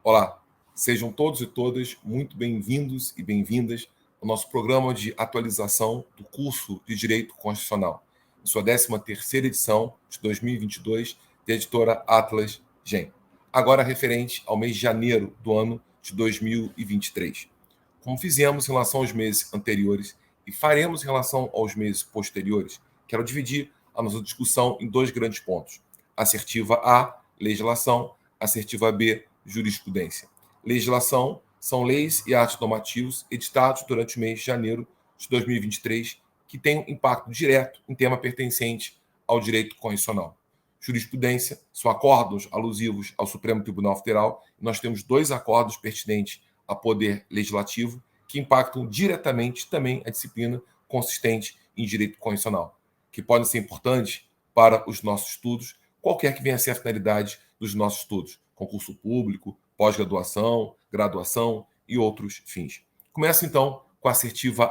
Olá, sejam todos e todas muito bem-vindos e bem-vindas ao nosso programa de atualização do curso de Direito Constitucional, em sua 13ª edição de 2022, da editora Atlas Gen. Agora referente ao mês de janeiro do ano de 2023. Como fizemos em relação aos meses anteriores e faremos em relação aos meses posteriores, quero dividir a nossa discussão em dois grandes pontos. Assertiva A, legislação; assertiva B, jurisprudência. Legislação são leis e atos normativos editados durante o mês de janeiro de 2023 que têm um impacto direto em tema pertencente ao direito constitucional. Jurisprudência são acordos alusivos ao Supremo Tribunal Federal. Nós temos dois acordos pertinentes ao poder legislativo que impactam diretamente também a disciplina consistente em direito constitucional, que podem ser importantes para os nossos estudos, qualquer que venha a ser a finalidade dos nossos estudos, concurso público, pós-graduação, graduação e outros fins. Começa então com a assertiva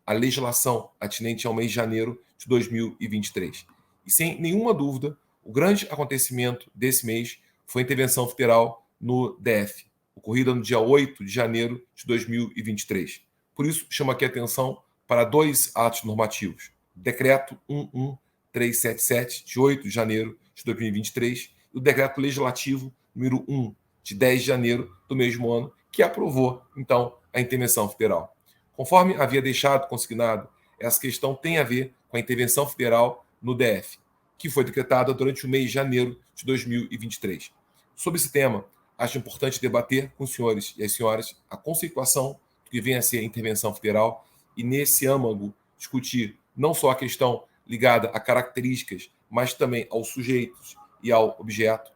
a legislação atinente ao mês de janeiro de 2023. E sem nenhuma dúvida, o grande acontecimento desse mês foi a intervenção federal no DF, ocorrida no dia 8 de janeiro de 2023. Por isso, chamo aqui a atenção para dois atos normativos. Decreto 11377, de 8 de janeiro de 2023, e o Decreto Legislativo número 1, de 10 de janeiro do mesmo ano, que aprovou, então, a intervenção federal. Conforme havia deixado consignado, essa questão tem a ver com a intervenção federal no DF, que foi decretada durante o mês de janeiro de 2023. Sobre esse tema, acho importante debater com os senhores e as senhoras a conceituação do que vem a ser a intervenção federal e, nesse âmago, discutir não só a questão ligada a características, mas também aos sujeitos e ao objeto,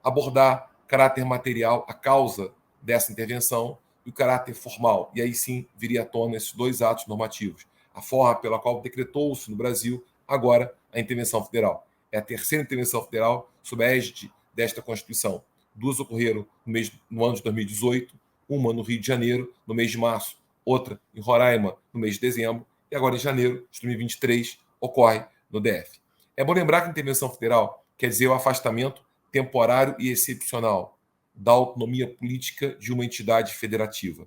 abordar caráter material, a causa dessa intervenção, e o caráter formal. E aí sim viria à tona esses dois atos normativos. A forma pela qual decretou-se no Brasil agora a intervenção federal. É a terceira intervenção federal sob a égide desta Constituição. Duas ocorreram no ano de 2018, uma no Rio de Janeiro, no mês de março, outra em Roraima, no mês de dezembro, e agora em janeiro de 2023 ocorre no DF. É bom lembrar que a intervenção federal quer dizer o afastamento temporário e excepcional da autonomia política de uma entidade federativa.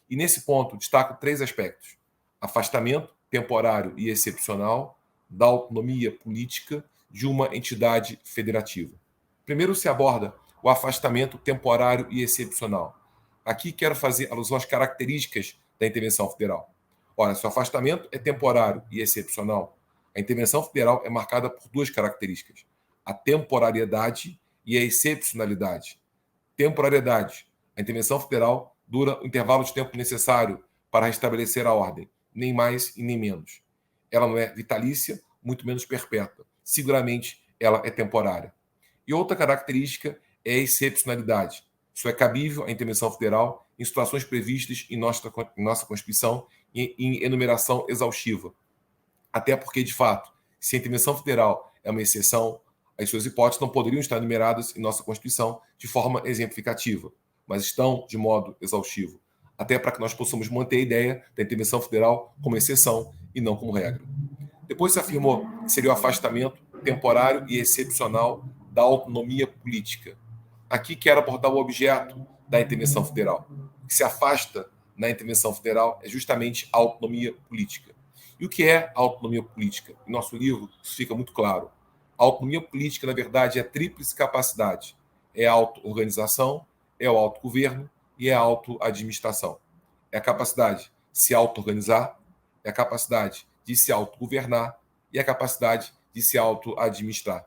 E nesse ponto destaco três aspectos: afastamento temporário e excepcional da autonomia política de uma entidade federativa. Primeiro se aborda o afastamento temporário e excepcional. Aqui quero fazer alusão às características da intervenção federal. Ora, se o afastamento é temporário e excepcional, a intervenção federal é marcada por duas características: a temporariedade e a excepcionalidade. Temporariedade: a intervenção federal dura o intervalo de tempo necessário para restabelecer a ordem, nem mais e nem menos. Ela não é vitalícia, muito menos perpétua. Seguramente, ela é temporária. E outra característica é a excepcionalidade. Isso é cabível à intervenção federal em situações previstas em nossa Constituição e em enumeração exaustiva. Até porque, de fato, se a intervenção federal é uma exceção, as suas hipóteses não poderiam estar enumeradas em nossa Constituição de forma exemplificativa, mas estão de modo exaustivo, até para que nós possamos manter a ideia da intervenção federal como exceção e não como regra. Depois se afirmou que seria o afastamento temporário e excepcional da autonomia política. Aqui quero abordar o objeto da intervenção federal. O que se afasta na intervenção federal é justamente a autonomia política. E o que é a autonomia política? Em nosso livro, isso fica muito claro. A autonomia política, na verdade, é a tríplice capacidade. É a auto-organização, é o autogoverno e é a auto-administração. É a capacidade de se auto-organizar, é a capacidade de se autogovernar e a capacidade de se auto-administrar.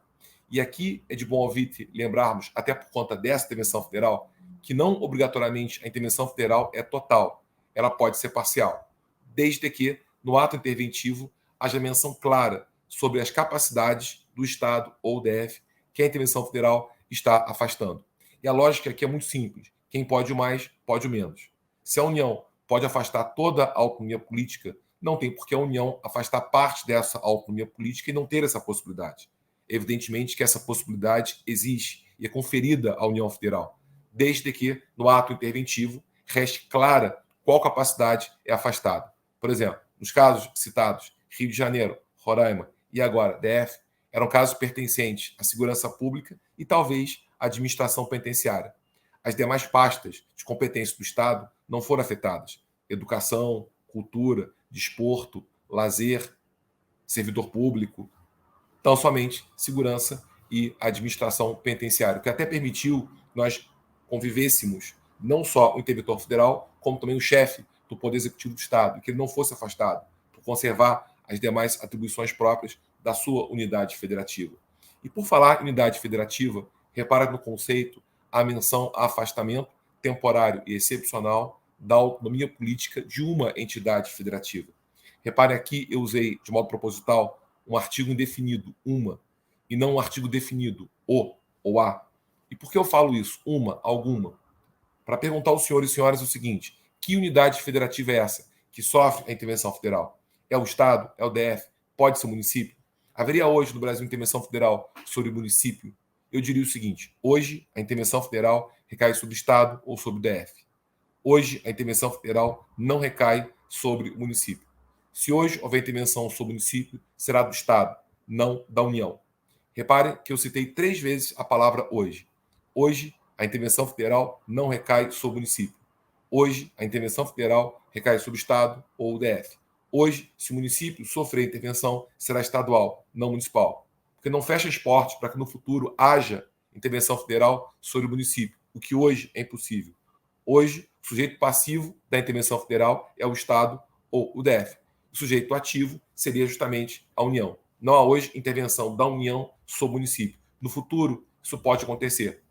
E aqui é de bom ouvir lembrarmos, até por conta dessa intervenção federal, que não obrigatoriamente a intervenção federal é total. Ela pode ser parcial, desde que no ato interventivo haja menção clara sobre as capacidades do Estado ou DF que a intervenção federal está afastando. E a lógica aqui é muito simples. Quem pode o mais, pode o menos. Se a União pode afastar toda a autonomia política, não tem por que a União afastar parte dessa autonomia política e não ter essa possibilidade. Evidentemente que essa possibilidade existe e é conferida à União Federal, desde que no ato interventivo reste clara qual capacidade é afastada. Por exemplo, nos casos citados, Rio de Janeiro, Roraima e agora DF, eram casos pertencentes à segurança pública e talvez à administração penitenciária. as demais pastas de competência do Estado não foram afetadas. Educação, cultura, desporto, lazer, servidor público, tão somente segurança e administração penitenciária, que até permitiu que nós convivêssemos não só o interventor federal, como também o chefe do Poder Executivo do Estado, e que ele não fosse afastado, por conservar as demais atribuições próprias da sua unidade federativa. E por falar em unidade federativa, repara no conceito a menção a afastamento temporário e excepcional da autonomia política de uma entidade federativa. Repare aqui, eu usei de modo proposital um artigo indefinido, uma, e não um artigo definido, o ou a. E por que eu falo isso? Uma, alguma. Para perguntar aos senhores e senhoras o seguinte: que unidade federativa é essa que sofre a intervenção federal? É o Estado? É o DF? Pode ser o município? Haveria hoje no Brasil intervenção federal sobre o município? Eu diria o seguinte: hoje a intervenção federal recai sobre o Estado ou sobre o DF. Hoje a intervenção federal não recai sobre o município. Se hoje houver intervenção sobre o município, será do Estado, não da União. Reparem que eu citei 3 vezes a palavra hoje. Hoje, a intervenção federal não recai sobre o município. Hoje, a intervenção federal recai sobre o Estado ou o DF. Hoje, se o município sofrer intervenção, será estadual, não municipal. Porque não fecha esporte para que no futuro haja intervenção federal sobre o município, o que hoje é impossível. Hoje, o sujeito passivo da intervenção federal é o Estado ou o DF. O sujeito ativo seria justamente a União. Não há hoje intervenção da União sobre o município. No futuro, isso pode acontecer.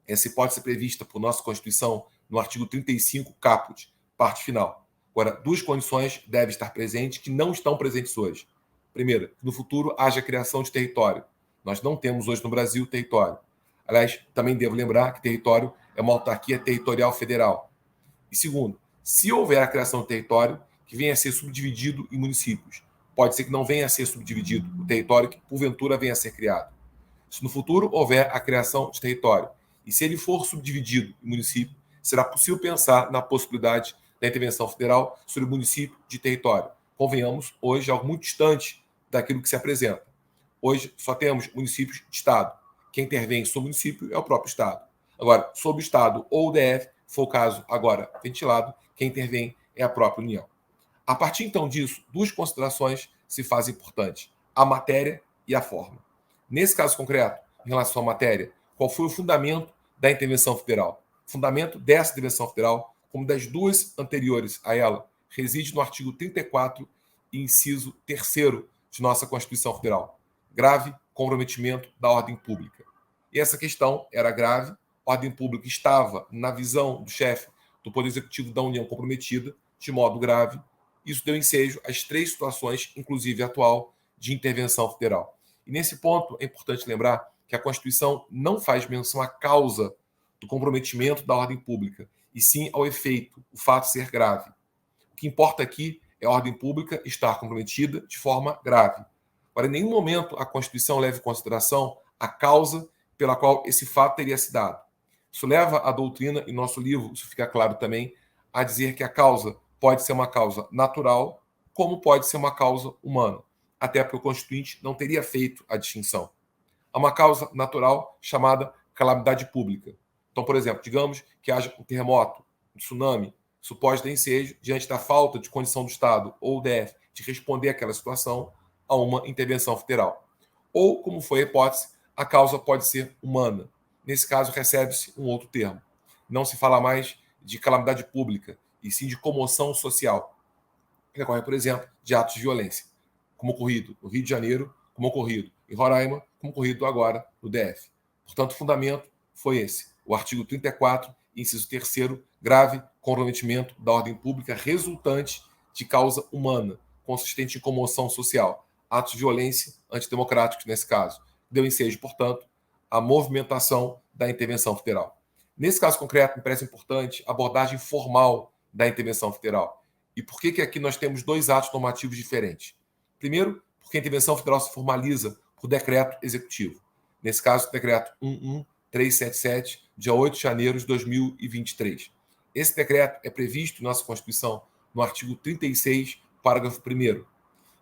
Essa hipótese é prevista por nossa Constituição no artigo 35, caput, parte final. Agora, 2 condições devem estar presentes que não estão presentes hoje. Primeiro, que no futuro haja criação de território. Nós não temos hoje no Brasil território. Aliás, também devo lembrar que território é uma autarquia territorial federal. E segundo, se houver a criação de território, que venha a ser subdividido em municípios. Pode ser que não venha a ser subdividido o território que, porventura, venha a ser criado. Se no futuro houver a criação de território, e se ele for subdividido em município, será possível pensar na possibilidade da intervenção federal sobre o município de território. Convenhamos, hoje é algo muito distante daquilo que se apresenta. Hoje só temos municípios de Estado. Quem intervém sobre o município é o próprio Estado. Agora, sobre o Estado ou o DF, foi o caso agora ventilado, quem intervém é a própria União. A partir então disso, 2 considerações se fazem importantes: a matéria e a forma. Nesse caso concreto, em relação à matéria, qual foi o fundamento da intervenção federal? O fundamento dessa intervenção federal, como das 2 anteriores a ela, reside no artigo 34, inciso 3º de nossa Constituição Federal: grave comprometimento da ordem pública. E essa questão era grave, a ordem pública estava, na visão do chefe do Poder Executivo da União, comprometida de modo grave. Isso deu ensejo às 3 situações, inclusive a atual, de intervenção federal. E nesse ponto é importante lembrar que a Constituição não faz menção à causa do comprometimento da ordem pública, e sim ao efeito, o fato de ser grave. O que importa aqui é a ordem pública estar comprometida de forma grave. Agora, em nenhum momento a Constituição leva em consideração a causa pela qual esse fato teria se dado. Isso leva a doutrina, em nosso livro, isso fica claro também, a dizer que a causa pode ser uma causa natural, como pode ser uma causa humana, até porque o Constituinte não teria feito a distinção. Há uma causa natural chamada calamidade pública. Então, por exemplo, digamos que haja um terremoto, um tsunami, isso pode dar ensejo, diante da falta de condição do Estado ou do DF de responder àquela situação, a uma intervenção federal. Ou, como foi a hipótese, a causa pode ser humana. Nesse caso, recebe-se um outro termo. Não se fala mais de calamidade pública, e sim de comoção social, que decorre, por exemplo, de atos de violência, como ocorrido no Rio de Janeiro, como ocorrido em Roraima, como ocorrido agora no DF. Portanto, o fundamento foi esse: o artigo 34, inciso 3º, grave comprometimento da ordem pública resultante de causa humana, consistente em comoção social, atos de violência antidemocráticos nesse caso. Deu ensejo, portanto, à movimentação da intervenção federal. Nesse caso concreto, me parece importante a abordagem formal da intervenção federal. E por que aqui nós temos 2 atos normativos diferentes? Primeiro, porque a intervenção federal se formaliza por decreto executivo. Nesse caso, o decreto 11377, dia 8 de janeiro de 2023. Esse decreto é previsto em nossa Constituição no artigo 36, parágrafo 1º.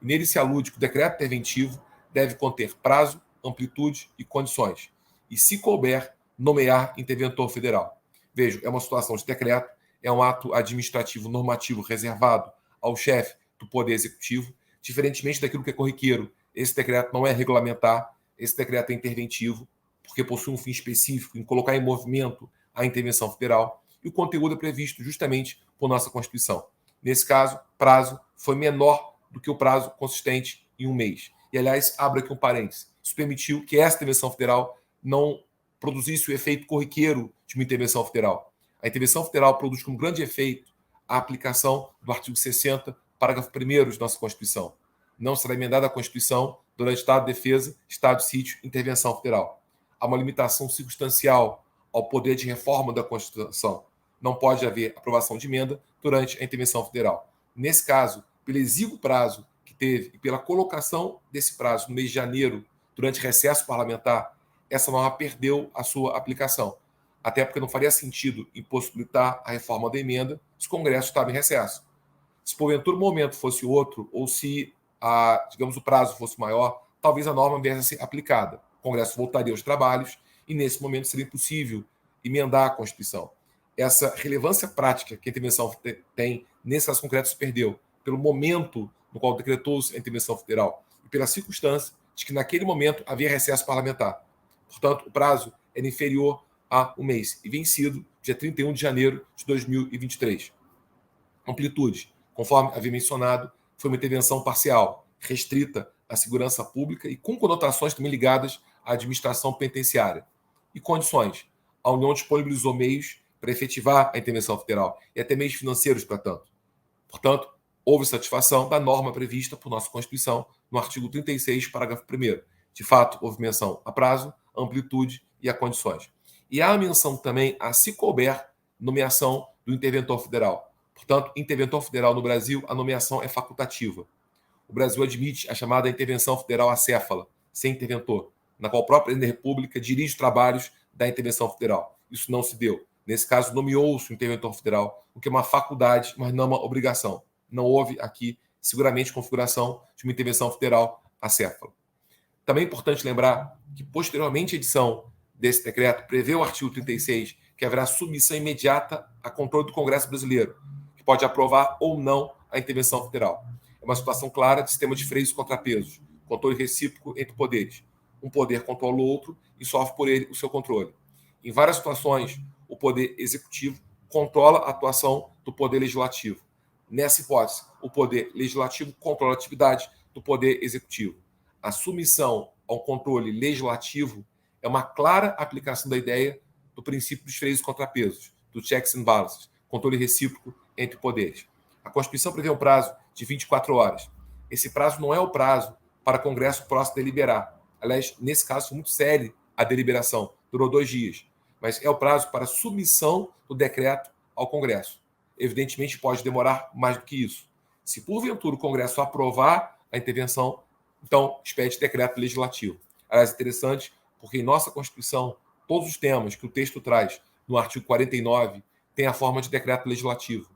E nele se alude que o decreto interventivo deve conter prazo, amplitude e condições, e, se couber, nomear interventor federal. Veja, é uma situação de decreto, é um ato administrativo normativo reservado ao chefe do Poder Executivo, diferentemente daquilo que é corriqueiro. Esse decreto não é regulamentar, esse decreto é interventivo, porque possui um fim específico em colocar em movimento a intervenção federal, e o conteúdo é previsto justamente por nossa Constituição. Nesse caso, prazo foi menor do que o prazo consistente em um mês. E, aliás, abro aqui um parênteses. Isso permitiu que essa intervenção federal não produzisse o efeito corriqueiro de uma intervenção federal. A intervenção federal produz como grande efeito a aplicação do artigo 60, parágrafo 1º de nossa Constituição. Não será emendada a Constituição durante estado de defesa, estado de sítio, intervenção federal. Há uma limitação circunstancial ao poder de reforma da Constituição. Não pode haver aprovação de emenda durante a intervenção federal. Nesse caso, pelo exíguo prazo que teve e pela colocação desse prazo no mês de janeiro, durante recesso parlamentar, essa norma perdeu a sua aplicação. Até porque não faria sentido impossibilitar a reforma da emenda se o Congresso estava em recesso. Se porventura o momento fosse outro, ou se digamos, o prazo fosse maior, talvez a norma viesse a ser aplicada. O Congresso voltaria aos trabalhos e, nesse momento, seria impossível emendar a Constituição. Essa relevância prática que a intervenção tem, nesse caso concreto, se perdeu pelo momento no qual decretou-se a intervenção federal e pela circunstância de que, naquele momento, havia recesso parlamentar. Portanto, o prazo era inferior a um mês e vencido dia 31 de janeiro de 2023. Amplitude, conforme havia mencionado, foi uma intervenção parcial, restrita à segurança pública e com conotações também ligadas à administração penitenciária. E condições. A União disponibilizou meios para efetivar a intervenção federal e até meios financeiros para tanto. Portanto, houve satisfação da norma prevista por nossa Constituição no artigo 36, parágrafo 1º. De fato, houve menção a prazo, amplitude e a condições. E há a menção também a, se couber, nomeação do interventor federal. Portanto, interventor federal no Brasil, a nomeação é facultativa. O Brasil admite a chamada intervenção federal acéfala, sem interventor, na qual a própria República dirige os trabalhos da intervenção federal. Isso não se deu. Nesse caso, nomeou-se o interventor federal, o que é uma faculdade, mas não uma obrigação. Não houve aqui, seguramente, configuração de uma intervenção federal acéfala. Também é importante lembrar que, posteriormente, a edição desse decreto prevê o artigo 36, que haverá submissão imediata a controle do Congresso brasileiro, que pode aprovar ou não a intervenção federal. É uma situação clara de sistema de freios e contrapesos, controle recíproco entre poderes. Um poder controla o outro e sofre por ele o seu controle. Em várias situações, o poder executivo controla a atuação do poder legislativo. Nessa hipótese, o poder legislativo controla a atividade do poder executivo. A submissão ao controle legislativo é uma clara aplicação da ideia do princípio dos freios e contrapesos, do checks and balances, controle recíproco entre poderes. A Constituição prevê um prazo de 24 horas. Esse prazo não é o prazo para o Congresso próximo deliberar. Aliás, nesse caso, foi muito séria a deliberação, durou 2 dias. Mas é o prazo para submissão do decreto ao Congresso. Evidentemente, pode demorar mais do que isso. Se, porventura, o Congresso aprovar a intervenção, então expede decreto legislativo. Aliás, é interessante, porque em nossa Constituição, todos os temas que o texto traz no artigo 49 têm a forma de decreto legislativo.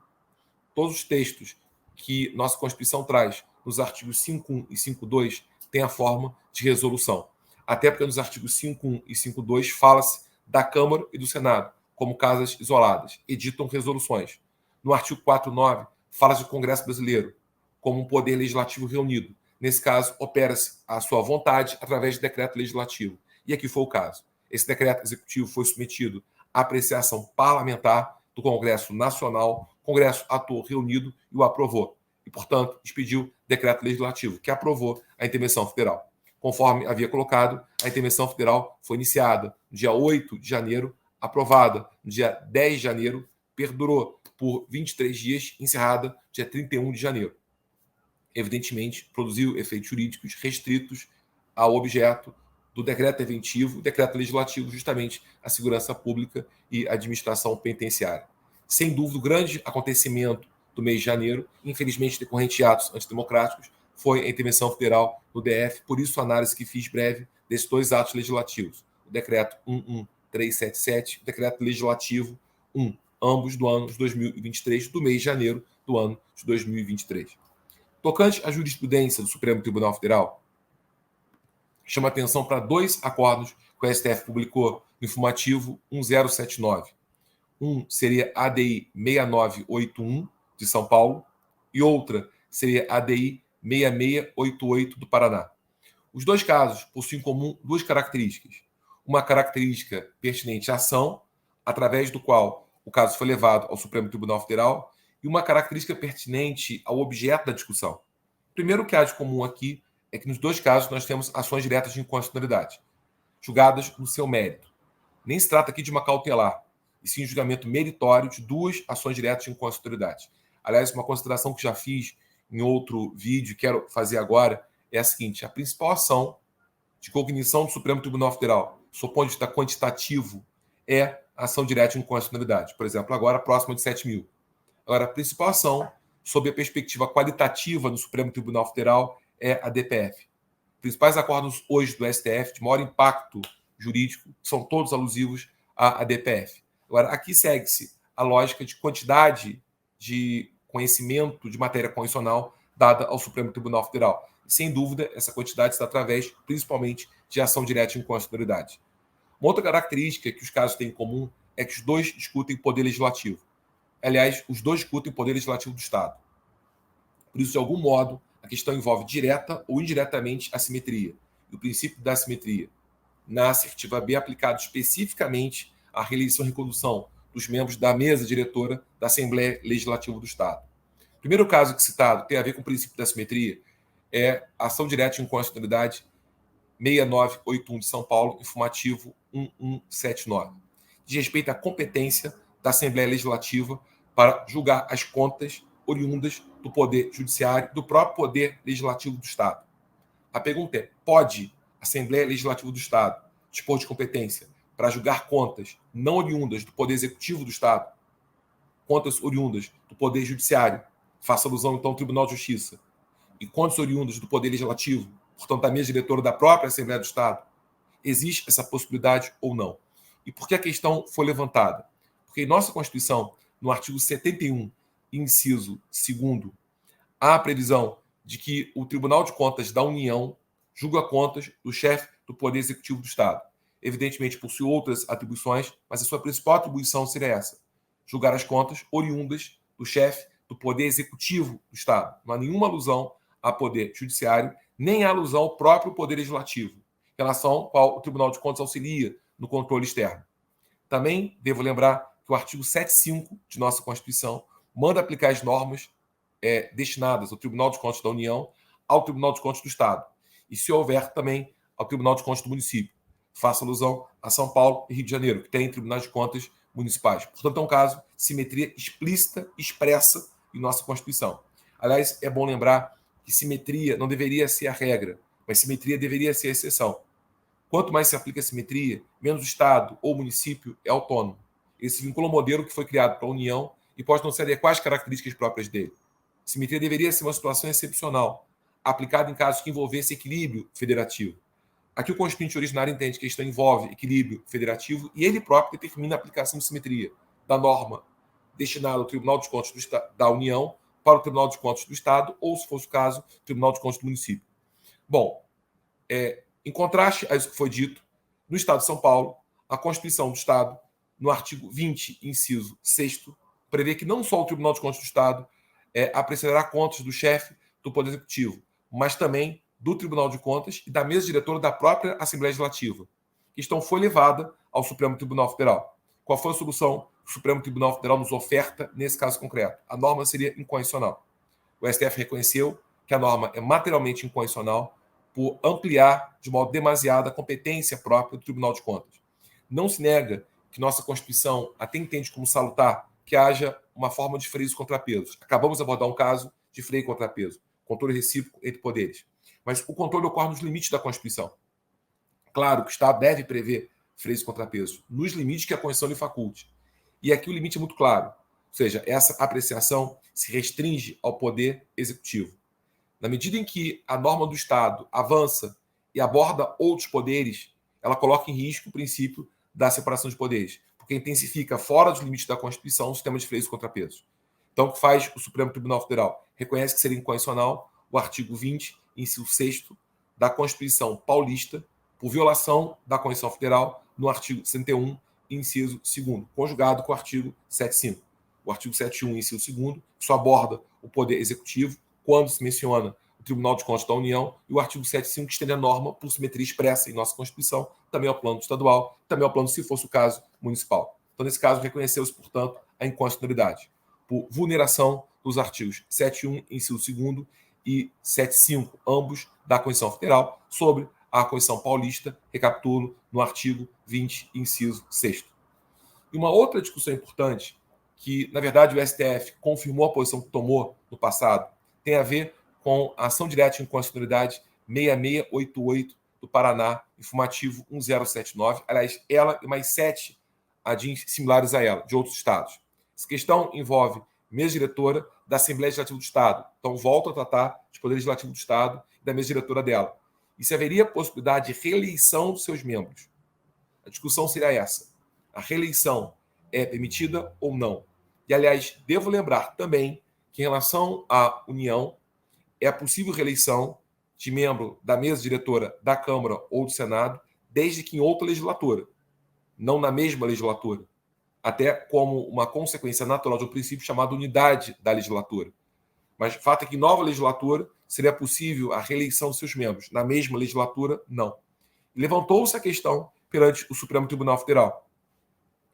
Todos os textos que nossa Constituição traz nos artigos 5.1 e 5.2 têm a forma de resolução. Até porque nos artigos 5.1 e 5.2 fala-se da Câmara e do Senado, como casas isoladas, editam resoluções. No artigo 4.9, fala-se do Congresso Brasileiro, como um poder legislativo reunido. Nesse caso, opera-se a sua vontade através de decreto legislativo. E aqui foi o caso. Esse decreto executivo foi submetido à apreciação parlamentar do Congresso Nacional, o Congresso atuou reunido e o aprovou. E, portanto, expediu decreto legislativo, que aprovou a intervenção federal. Conforme havia colocado, a intervenção federal foi iniciada no dia 8 de janeiro, aprovada no dia 10 de janeiro, perdurou por 23 dias, encerrada no dia 31 de janeiro. Evidentemente, produziu efeitos jurídicos restritos ao objeto do decreto preventivo, decreto legislativo, justamente a segurança pública e a administração penitenciária. Sem dúvida, o grande acontecimento do mês de janeiro, infelizmente decorrente de atos antidemocráticos, foi a intervenção federal no DF, por isso a análise que fiz breve desses 2 atos legislativos, o decreto 11377 e o decreto legislativo 1, ambos do ano de 2023, do mês de janeiro do ano de 2023. Tocante à jurisprudência do Supremo Tribunal Federal, chama atenção para 2 acordos que o STF publicou no informativo 1079. Um seria a ADI 6981 de São Paulo e outra seria a ADI 6688 do Paraná. Os dois casos possuem em comum duas características. Uma característica pertinente à ação, através do qual o caso foi levado ao Supremo Tribunal Federal, e uma característica pertinente ao objeto da discussão. O primeiro que há de comum aqui é que nos dois casos nós temos ações diretas de inconstitucionalidade, julgadas no seu mérito. Nem se trata aqui de uma cautelar, e sim um julgamento meritório de duas ações diretas de inconstitucionalidade. Aliás, uma consideração que já fiz em outro vídeo, quero fazer agora, é a seguinte: a principal ação de cognição do Supremo Tribunal Federal, sob o ponto de vista quantitativo, é a ação direta de inconstitucionalidade. Por exemplo, agora próxima de 7 mil. Agora, a principal ação, sob a perspectiva qualitativa do Supremo Tribunal Federal, é a DPF. Os principais acordos hoje do STF de maior impacto jurídico são todos alusivos à DPF. Agora, aqui segue-se a lógica de quantidade de conhecimento de matéria constitucional dada ao Supremo Tribunal Federal. Sem dúvida, essa quantidade está através, principalmente, de ação direta de inconstitucionalidade. Uma outra característica que os casos têm em comum é que os dois discutem poder legislativo. Aliás, os dois discutem o poder legislativo do Estado. Por isso, de algum modo, a questão envolve direta ou indiretamente a simetria. E o princípio da simetria, na assertiva B, aplicado especificamente à reeleição e recondução dos membros da mesa diretora da Assembleia Legislativa do Estado. O primeiro caso que citado tem a ver com o princípio da simetria, é a ação direta de inconstitucionalidade 6981 de São Paulo, informativo 1179. Diz respeito à competência da Assembleia Legislativa para julgar as contas oriundas do Poder Judiciário, do próprio Poder Legislativo do Estado. A pergunta é: pode a Assembleia Legislativa do Estado dispor de competência para julgar contas não oriundas do Poder Executivo do Estado, contas oriundas do Poder Judiciário, faça alusão então ao Tribunal de Justiça, e contas oriundas do Poder Legislativo, portanto, da mesa diretora da própria Assembleia do Estado? Existe essa possibilidade ou não? E por que a questão foi levantada? Porque em nossa Constituição, no artigo 71, inciso 2º, há a previsão de que o Tribunal de Contas da União julga contas do chefe do Poder Executivo do Estado. Evidentemente, possui outras atribuições, mas a sua principal atribuição seria essa: julgar as contas oriundas do chefe do Poder Executivo do Estado. Não há nenhuma alusão a Poder Judiciário, nem há alusão ao próprio Poder Legislativo, em relação ao qual o Tribunal de Contas auxilia no controle externo. Também devo lembrar que o artigo 75 de nossa Constituição manda aplicar as normas destinadas ao Tribunal de Contas da União ao Tribunal de Contas do Estado. E, se houver, também ao Tribunal de Contas do município. Faça alusão a São Paulo e Rio de Janeiro, que têm tribunais de contas municipais. Portanto, é um caso de simetria explícita, expressa em nossa Constituição. Aliás, é bom lembrar que simetria não deveria ser a regra, mas simetria deveria ser a exceção. Quanto mais se aplica a simetria, menos o Estado ou o município é autônomo. Ele se vincula ao modelo que foi criado para a União e pode não se adequar às características próprias dele. Simetria deveria ser uma situação excepcional, aplicada em casos que envolvessem equilíbrio federativo. Aqui o constituinte originário entende que a questão envolve equilíbrio federativo e ele próprio determina a aplicação de simetria da norma destinada ao Tribunal de Contas da União para o Tribunal de Contas do Estado ou, se fosse o caso, o Tribunal de Contas do município. Bom, em contraste a isso que foi dito, no Estado de São Paulo, a Constituição do Estado, no artigo 20, inciso 6º, prevê que não só o Tribunal de Contas do Estado apreciará contas do chefe do Poder Executivo, mas também do Tribunal de Contas e da mesa diretora da própria Assembleia Legislativa. A questão foi levada ao Supremo Tribunal Federal. Qual foi a solução que o Supremo Tribunal Federal nos oferta nesse caso concreto? A norma seria inconstitucional. O STF reconheceu que a norma é materialmente inconstitucional por ampliar de modo demasiado a competência própria do Tribunal de Contas. Não se nega que nossa Constituição até entende como salutar que haja uma forma de freios e contrapesos. Acabamos de abordar um caso de freio e contrapeso, controle recíproco entre poderes. Mas o controle ocorre nos limites da Constituição. Claro que o Estado deve prever freios e contrapesos, nos limites que a Constituição lhe faculte. E aqui o limite é muito claro. Ou seja, essa apreciação se restringe ao Poder Executivo. Na medida em que a norma do Estado avança e aborda outros poderes, ela coloca em risco o princípio da separação de poderes, porque intensifica fora dos limites da Constituição o sistema de freios e contrapesos. Então, o que faz o Supremo Tribunal Federal? Reconhece que seria inconstitucional o artigo 20, inciso 6º da Constituição Paulista, por violação da Constituição Federal, no artigo 61, inciso 2º, conjugado com o artigo 75. O artigo 71, inciso 2º, que só aborda o Poder Executivo quando se menciona o Tribunal de Contas da União, e o artigo 75, que estende a norma por simetria expressa em nossa Constituição, também ao plano estadual, também ao plano, se fosse o caso, municipal. Então, nesse caso, reconheceu-se, portanto, a inconstitucionalidade por vulneração dos artigos 71, inciso 2º, e 75, ambos da Constituição Federal, sobre a Constituição Paulista, recapitulo, no artigo 20, inciso 6º. E uma outra discussão importante, que, na verdade, o STF confirmou a posição que tomou no passado, tem a ver com a ação direta de inconstitucionalidade 6688 do Paraná, informativo 1079. Aliás, ela e mais 7 ADINs similares a ela, de outros estados. Essa questão envolve mesa diretora da Assembleia Legislativa do Estado. Então, volta a tratar de Poder Legislativo do Estado e da mesa diretora dela. E se haveria possibilidade de reeleição dos seus membros. A discussão seria essa. A reeleição é permitida ou não? E, aliás, devo lembrar também que, em relação à União, é possível reeleição de membro da mesa diretora da Câmara ou do Senado, desde que em outra legislatura, não na mesma legislatura, até como uma consequência natural de um princípio chamado unidade da legislatura. Mas o fato é que em nova legislatura seria possível a reeleição de seus membros. Na mesma legislatura, não. E levantou-se a questão perante o Supremo Tribunal Federal.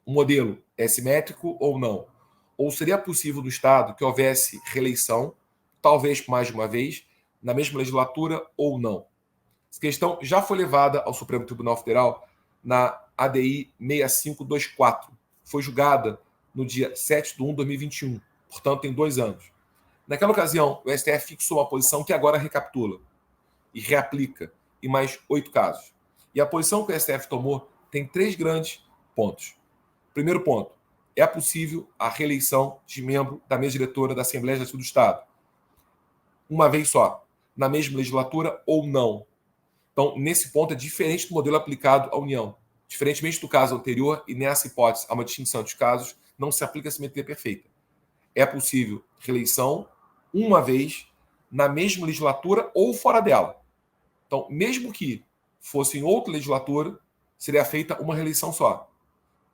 O modelo é simétrico ou não? Ou seria possível no Estado que houvesse reeleição, talvez por mais de uma vez, na mesma legislatura ou não? Essa questão já foi levada ao Supremo Tribunal Federal na ADI 6524. Foi julgada no dia 7/1 de 2021, portanto, tem 2 anos. Naquela ocasião, o STF fixou uma posição que agora recapitula e reaplica em mais 8 casos. E a posição que o STF tomou tem 3 grandes pontos. Primeiro ponto, é possível a reeleição de membro da mesa diretora da Assembleia Legislativa do Estado. Uma vez só, na mesma legislatura ou não. Então, nesse ponto, é diferente do modelo aplicado à União. Diferentemente do caso anterior, e nessa hipótese há uma distinção dos casos, não se aplica a simetria perfeita. É possível reeleição uma vez na mesma legislatura ou fora dela. Então, mesmo que fosse em outra legislatura, seria feita uma reeleição só.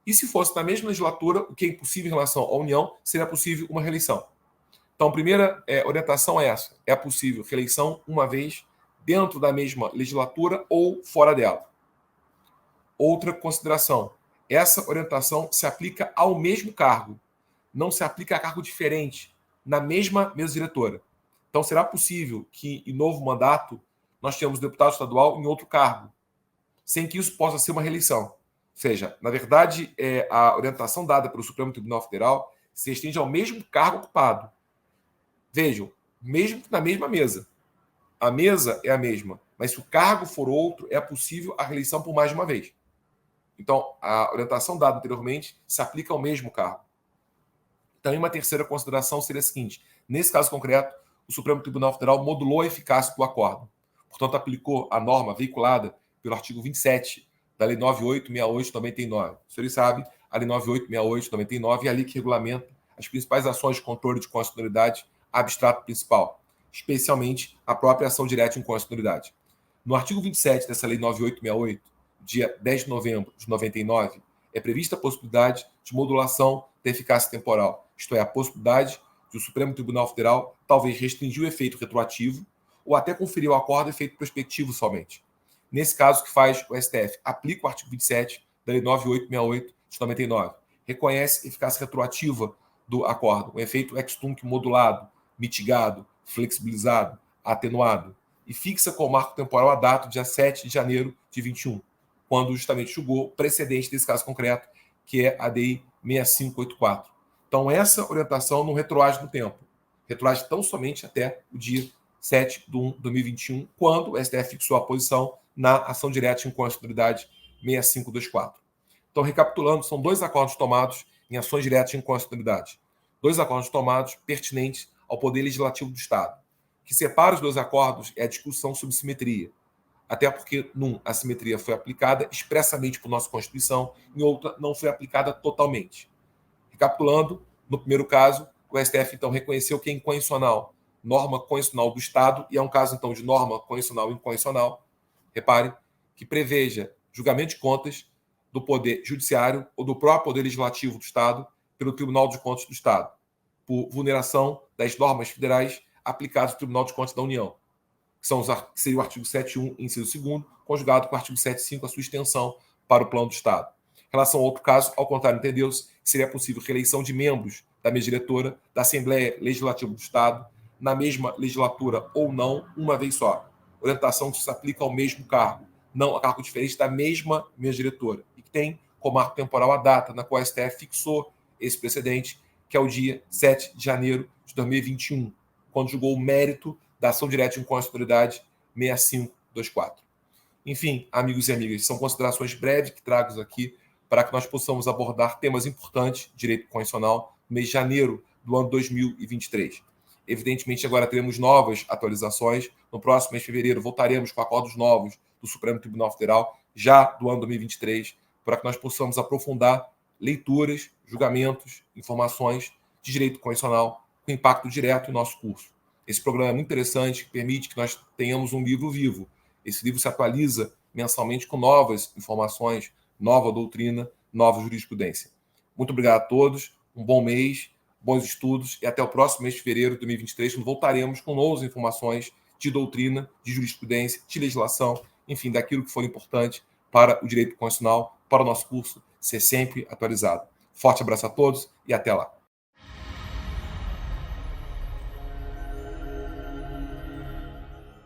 E se fosse na mesma legislatura, o que é impossível em relação à União, seria possível uma reeleição. Então, a primeira orientação é essa. É possível reeleição uma vez dentro da mesma legislatura ou fora dela. Outra consideração. Essa orientação se aplica ao mesmo cargo. Não se aplica a cargo diferente, na mesma mesa diretora. Então, será possível que, em novo mandato, nós tenhamos deputado estadual em outro cargo, sem que isso possa ser uma reeleição. Ou seja, na verdade, a orientação dada pelo Supremo Tribunal Federal se estende ao mesmo cargo ocupado. Vejam, mesmo na mesma mesa. A mesa é a mesma, mas se o cargo for outro, é possível a reeleição por mais de uma vez. Então, a orientação dada anteriormente se aplica ao mesmo cargo. Também uma terceira consideração seria a seguinte: nesse caso concreto, o Supremo Tribunal Federal modulou a eficácia do acordo. Portanto, aplicou a norma veiculada pelo artigo 27 da Lei 9868/99. O senhor sabe, a Lei 9868/99 é a lei que regulamenta as principais ações de controle de constitucionalidade abstrato principal, especialmente a própria ação direta de inconstitucionalidade. No artigo 27 dessa Lei 9868, dia 10 de novembro de 99, é prevista a possibilidade de modulação da eficácia temporal, isto é, a possibilidade de o Supremo Tribunal Federal talvez restringir o efeito retroativo ou até conferir ao acordo efeito prospectivo somente. Nesse caso, o que faz o STF? Aplica o artigo 27 da Lei 9868 de 99. Reconhece a eficácia retroativa do acordo, um efeito ex tunc modulado, mitigado, flexibilizado, atenuado, e fixa como marco temporal a data, dia 7 de janeiro de 21, quando justamente julgou o precedente desse caso concreto, que é a DI 6584. Então, essa orientação não retroage no tempo, retroage tão somente até o dia 7/1 de 2021, quando o STF fixou a posição na ação direta de inconstitucionalidade 6524. Então, recapitulando, são 2 acordos tomados em ações diretas de inconstitucionalidade. 2 acordos tomados pertinentes ao Poder Legislativo do Estado. O que separa os 2 acordos é a discussão sobre simetria. Até porque, num, a simetria foi aplicada expressamente por nossa Constituição, em outra, não foi aplicada totalmente. Recapitulando, no primeiro caso, o STF, então, reconheceu que é inconstitucional, norma constitucional do Estado, e é um caso, então, de norma constitucional e inconstitucional, repare, que preveja julgamento de contas do Poder Judiciário ou do próprio Poder Legislativo do Estado pelo Tribunal de Contas do Estado, por vulneração das normas federais aplicadas ao Tribunal de Contas da União, que seria o artigo 7.1, inciso 2º, conjugado com o artigo 7.5, a sua extensão para o Plano do Estado. Em relação a outro caso, ao contrário, entendeu-se que seria possível reeleição de membros da mesa diretora da Assembleia Legislativa do Estado, na mesma legislatura ou não, uma vez só. Orientação que se aplica ao mesmo cargo, não a cargo diferente da mesma mesa diretora, e que tem como marco temporal a data na qual a STF fixou esse precedente, que é o dia 7 de janeiro de 2021, quando julgou o mérito da ação direta de inconstitucionalidade 6524. Enfim, amigos e amigas, são considerações breves que trago aqui para que nós possamos abordar temas importantes de direito constitucional no mês de janeiro do ano 2023. Evidentemente, agora teremos novas atualizações. No próximo mês de fevereiro, voltaremos com acordos novos do Supremo Tribunal Federal, já do ano 2023, para que nós possamos aprofundar leituras, julgamentos, informações de direito constitucional com impacto direto no nosso curso. Esse programa é muito interessante, que permite que nós tenhamos um livro vivo. Esse livro se atualiza mensalmente com novas informações, nova doutrina, nova jurisprudência. Muito obrigado a todos, um bom mês, bons estudos e até o próximo mês de fevereiro de 2023, quando voltaremos com novas informações de doutrina, de jurisprudência, de legislação, enfim, daquilo que for importante para o direito constitucional, para o nosso curso ser sempre atualizado. Forte abraço a todos e até lá.